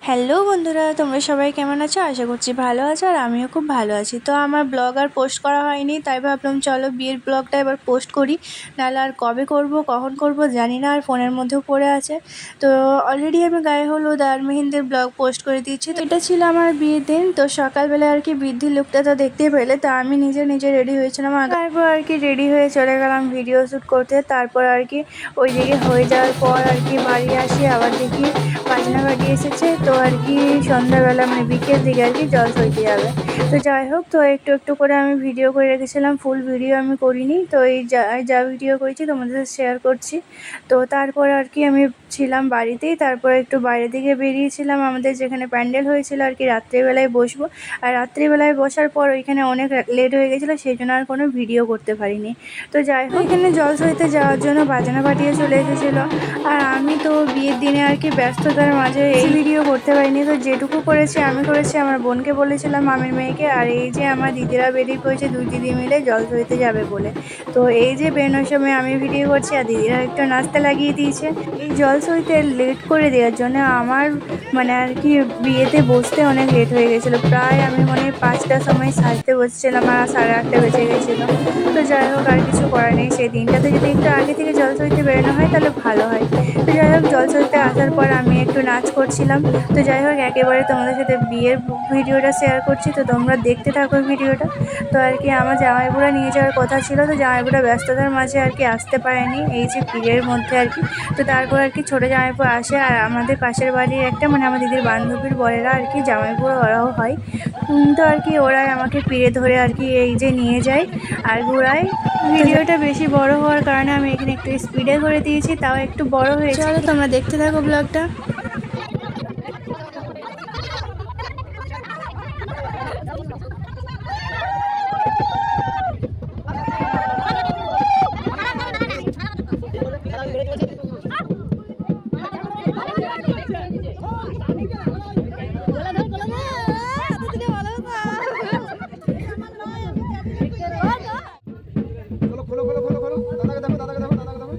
Hello বন্ধুরা, তোমরা সবাই কেমন আছো? আশা করছি ভালো আছো, আর আমিও খুব ভালো আছি। তো আমার ব্লগ আর পোস্ট করা হয়নি, তাই ভাবলাম চলো বিয়ের ব্লগটা এবার পোস্ট করি। নাহলে আর কবে করব কখন করব জানি না, আর ফোনের মধ্যেও পড়ে আছে। তো অলরেডি আমি গায়ে হলুদ আর মেহেন্দির ব্লগ পোস্ট করে দিয়েছি। তো এটা ছিল আমার বিয়ের দিন। তো সকালবেলা আর কি বৃদ্ধির লুকটা তো দেখতেই পেলে। তো আমি নিজে নিজে রেডি হয়েছিলাম, তারপর আর কি রেডি হয়ে চলে গেলাম ভিডিও শ্যুট করতে। তারপর আর কি ওই দিকে হয়ে যাওয়ার পর আর কি বাড়ি আসি, আবার দেখি বাজনা বাড়ি এসেছে। তো আর কি সন্ধ্যাবেলা মানে বিকেল দিকে আর কি জল সইতে যাবে। তো যাই হোক, তো একটু একটু করে আমি ভিডিও করে রেখেছিলাম, ফুল ভিডিও আমি করিনি। তো এই যা ভিডিও করেছি তোমাদের সাথে শেয়ার করছি। তো তারপর আর কি আমি ছিলাম বাড়িতেই, তারপর একটু বাইরের দিকে বেরিয়েছিলাম আমাদের যেখানে প্যান্ডেল হয়েছিল আর কি রাত্রিবেলায় বসবো। আর রাত্রিবেলায় বসার পর ওইখানে অনেক লেট হয়ে গেছিলো, সেই জন্য আর কোনো ভিডিও করতে পারিনি। তো যাই হোক, এখানে জল সইতে যাওয়ার জন্য বাজনা পাঠিয়ে চলে এসেছিলো। আর আমি তো বিয়ের দিনে আর কি ব্যস্ততার মাঝে এই ভিডিও করতে পারিনি। তো যেটুকু করেছি আমি করেছি, আমার বোনকে বলেছিলাম, মামির মেয়েকে। আর এই যে আমার দিদিরা বেরিয়ে পড়েছে, দুই দিদি মিলে জল সইতে যাবে বলে। তো এই যে বেরোনোর সময় আমি ভিডিও করছি, আর দিদিরা একটু নাচতে লাগিয়ে দিয়েছে। এই জল সইতে লেট করে দেওয়ার জন্য আমার মানে আর কি বিয়েতে বসতে অনেক লেট হয়ে গেছিলো। প্রায় আমি মনে হয় 5টার সময় সাজতে বসছিলাম, আর 8:30 বেজে গেছিলো। তো যাই হোক, আর কিছু করার নেই। সেই দিনটাতে যদি একটু আগে থেকে জল সইতে বেরোনো হয় তাহলে ভালো হয়। তো যাই হোক, জল সইতে আসার পর আমি একটু নাচ করছিলাম। তো যাই হোক, একেবারে তোমাদের সাথে বিয়ের ভিডিওটা শেয়ার করছি, তো তোমরা দেখতে থাকো ভিডিওটা। তো আর কি আমার জামাইবুড়া নিয়ে যাওয়ার কথা ছিল, তো জামাইবুড়া ব্যস্ততার মাঝে আর কি আসতে পারেনি এই যে বিয়ের মধ্যে আর কি। তো তারপর আর কি ছোটো জামাইবু আসে, আর আমাদের পাশের বাড়ির একটা মানে আমার দিদির বান্ধবীর বরেরা আর কি জামাইবুড়ো ওরাও হয়। তো আর কি ওরাই আমাকে পিড়ে ধরে আর কি এই যে নিয়ে যায় আর ঘোরায়। ভিডিওটা বেশি বড় হওয়ার কারণে আমি এখানে একটু স্পিডে করে দিয়েছি, তাও একটু বড় হয়েছে। চলো তোমরা দেখতে থাকো ব্লগটা। খোলো খোলো খোলো খোলো দাদাকে দেখো দাদাকে দেখো দাদাকে দেখো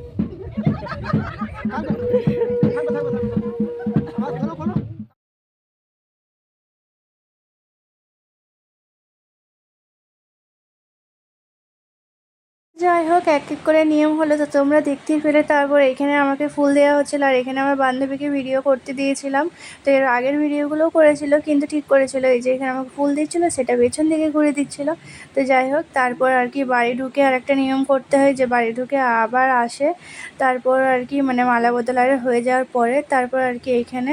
থাকবে থাকবে থাকবে থাকবে খোলো খোলো। যাই হোক, এক এক করে নিয়ম হলো, তো তোমরা দেখতেই পেলে। তারপর এখানে আমাকে ফুল দেওয়া হচ্ছিলো, আর এখানে আমার বান্ধবীকে ভিডিও করতে দিয়েছিলাম। তো এর আগের ভিডিওগুলোও করেছিল, কিন্তু ঠিক করেছিল এই যে এখানে আমাকে ফুল দিচ্ছিলো সেটা পেছন দিকে ঘুরে দিচ্ছিলো। তো যাই হোক, তারপর আর কি বাড়ি ঢুকে আর একটা নিয়ম করতে হয় যে বাড়ি ঢুকে আবার আসে। তারপর আর কি মানে মালা বদল আর হয়ে যাওয়ার পরে তারপর আর কি এখানে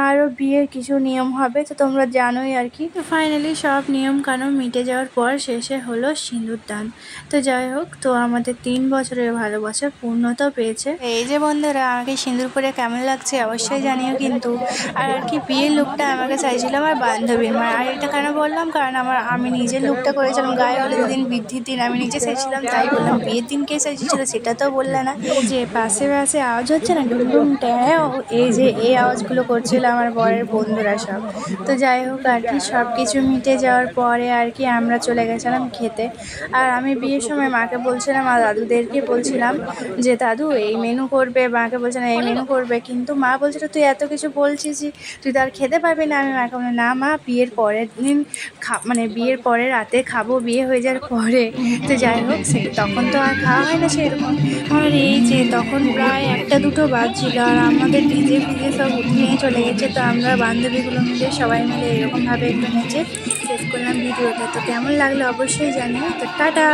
আরও বিয়ের কিছু নিয়ম হবে, তো তোমরা জানোই আর কি। তো ফাইনালি সব নিয়ম কানুন মিটে যাওয়ার পর শেষে হলো সিঁদুর দান। তো যাই হোক, তো আমাদের 3 বছরের ভালোবাসা পূর্ণতা পেয়েছে। এই যে বন্ধুরা, আমাকে সিঁদুর পরে কেমন লাগছে অবশ্যই জানিও কিন্তু। আর আর কি বিয়ের লুকটা আমাকে চাইছিল আমার বান্ধবীর মা। আর এটা কেন বললাম, কারণ আমি নিজের লুকটা করেছিলাম গায়ে হলুদের দিন, বৃদ্ধির দিন আমি নিজে চাইছিলাম, তাই বললাম। বিয়ের দিন কে চাইছিল সেটা তো বললে না। এই যে পাশে পাশে আওয়াজ হচ্ছে না, ডুমডুম ট্যাঁ, এই যে এই আওয়াজগুলো করছিল আমার বরের বন্ধুরা সব। তো যাই হোক, আর কি সব কিছু মিটে যাওয়ার পরে আর কি আমরা চলে গেছিলাম খেতে। আর আমি বিয়ের সময় মাকে বলছিলাম আর দাদুদেরকে বলছিলাম যে দাদু এই মেনু করবে, মাকে বলছিলাম এই মেনু করবে, কিন্তু মা বলছিল তুই এত কিছু বলছিস, তুই তো আর খেতে পারবি না। আমি মাকে বললাম না মা, বিয়ের পরের দিন মানে বিয়ের পরে রাতে খাবো, বিয়ে হয়ে যাওয়ার পরে। তো যাই হোক, তখন তো আর খাওয়া হয় না সেরকম। আর এই যে তখন প্রায় 1-2 বাজছিল, আর আমাদের ডিজে ফিজে সব নিয়ে চলে গেছে। তো আমরা বান্ধবীগুলো মিলে সবাই মিলে এরকমভাবে একটু নেচে শেষ করলাম ভিডিওটা। তো কেমন লাগলো অবশ্যই জানিও। তো টাটা।